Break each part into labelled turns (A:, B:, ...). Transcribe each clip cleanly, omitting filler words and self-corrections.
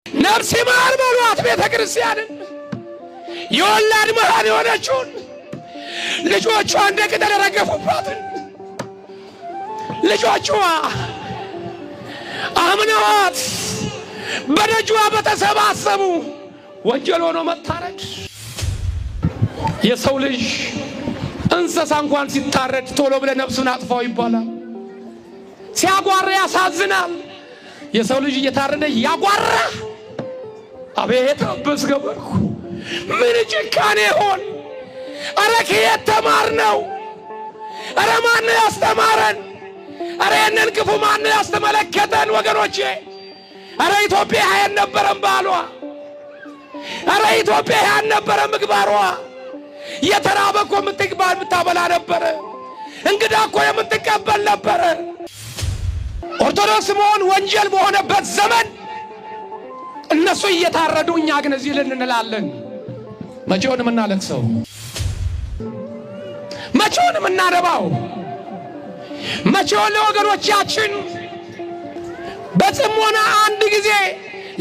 A: ነፍስ ይማር በሏት ቤተ ክርስቲያንን የወላድ መሃን የሆነችውን ልጆቿ እንደ ቅጠል ረገፉባትን ልጆቿ አምነዋት በደጇ በተሰባሰቡ ወንጀል ሆኖ መታረድ። የሰው ልጅ እንስሳ እንኳን ሲታረድ ቶሎ ብለ ነፍሱን አጥፋው ይባላል። ሲያጓራ ያሳዝናል። የሰው ልጅ እየታረደ ያጓራ። አቤት አበስ ገበርኩ ምን ጭካኔ ሆን! አረ ከየት ተማርነው? አረ ማን ያስተማረን? አረ የነን ክፉ ማን ያስተመለከተን? ወገኖቼ አረ ኢትዮጵያ ያልነበረም ባሏ፣ አረ ኢትዮጵያ ያልነበረም ምግባሯ። የተራበ እኮ የምታበላ ነበረ። እንግዳ እኮ የምትቀበል ነበረ። ኦርቶዶክስ መሆን ወንጀል በሆነበት ዘመን እነሱ እየታረዱ እኛ ግን እዚህ ልንላለን። መቼውን የምናለቅሰው? መቼውን የምናነባው? መቼውን ለወገኖቻችን በጽሞና አንድ ጊዜ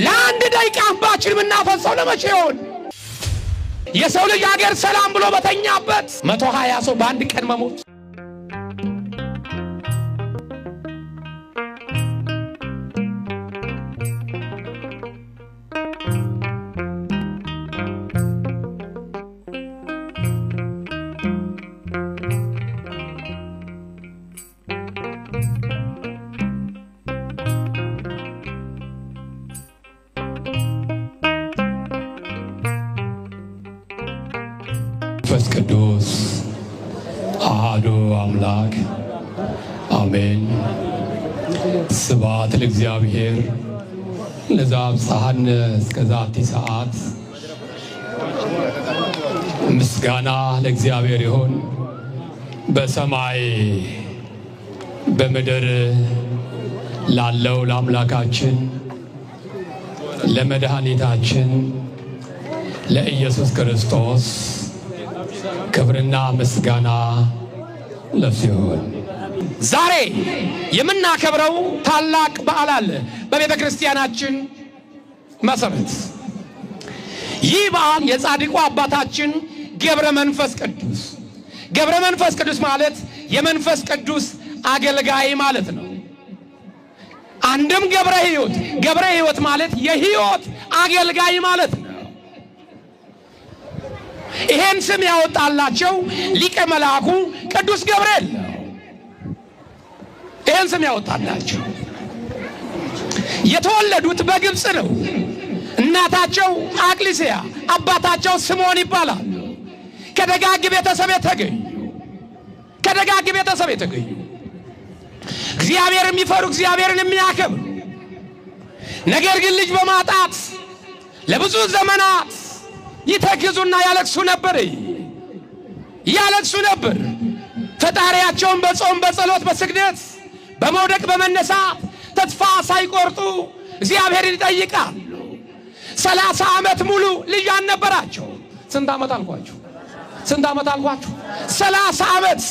A: ለአንድ ደቂቃ እንባችን የምናፈሰው ለመቼውን? የሰው ልጅ ሀገር ሰላም ብሎ በተኛበት 120 ሰው በአንድ ቀን መሞት። መንፈስ ቅዱስ አሐዱ አምላክ አሜን። ስብሐት ለእግዚአብሔር ለዘአብጽሐነ እስከ ዛቲ ሰዓት። ምስጋና ለእግዚአብሔር ይሁን በሰማይ በምድር ላለው ለአምላካችን ለመድኃኒታችን ለኢየሱስ ክርስቶስ ክብርና ምስጋና ለእሱ ይሁን። ዛሬ የምናከብረው ታላቅ በዓል አለ በቤተ ክርስቲያናችን መሰረት። ይህ በዓል የጻድቁ አባታችን ገብረ መንፈስ ቅዱስ። ገብረ መንፈስ ቅዱስ ማለት የመንፈስ ቅዱስ አገልጋይ ማለት ነው። አንድም ገብረ ሕይወት፣ ገብረ ሕይወት ማለት የሕይወት አገልጋይ ማለት ነው። ይሄን ስም ያወጣላቸው ሊቀ መልአኩ ቅዱስ ገብርኤል ነው። ይሄን ስም ያወጣላቸው የተወለዱት በግብፅ ነው። እናታቸው አቅሊስያ፣ አባታቸው ስምዖን ይባላል። ከደጋግ ቤተሰብ የተገኙ እግዚአብሔር የሚፈሩ እግዚአብሔርን የሚያከብሩ ነገር ግን ልጅ በማጣት ለብዙ ዘመናት ይተክዙና ያለቅሱ ነበር። ፈጣሪያቸውን በጾም በጸሎት በስግደት በመውደቅ በመነሳት ተስፋ ሳይቆርጡ እግዚአብሔርን ይጠይቃሉ። 30 ዓመት ሙሉ ልጅ አልነበራቸው። ስንት ዓመት አልኳችሁ? 30 ዓመት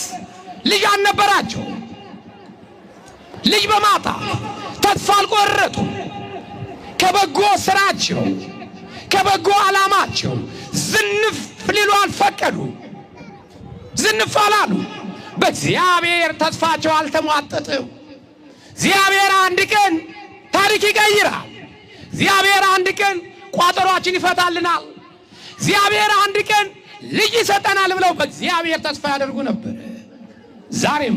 A: ልጅ አልነበራቸው። ልጅ በማጣት ተስፋ አልቆረጡ። ከበጎ ስራቸው ከበጎ ዓላማቸው ዝንፍ ሊሉ አልፈቀዱ። ዝንፍ አላሉ። በእግዚአብሔር ተስፋቸው አልተሟጠጥም። እግዚአብሔር አንድ ቀን ታሪክ ይቀይራል። እግዚአብሔር አንድ ቀን ቋጠሯችን ይፈታልናል። እግዚአብሔር አንድ ቀን ልጅ ይሰጠናል ብለው በእግዚአብሔር ተስፋ ያደርጉ ነበር። ዛሬም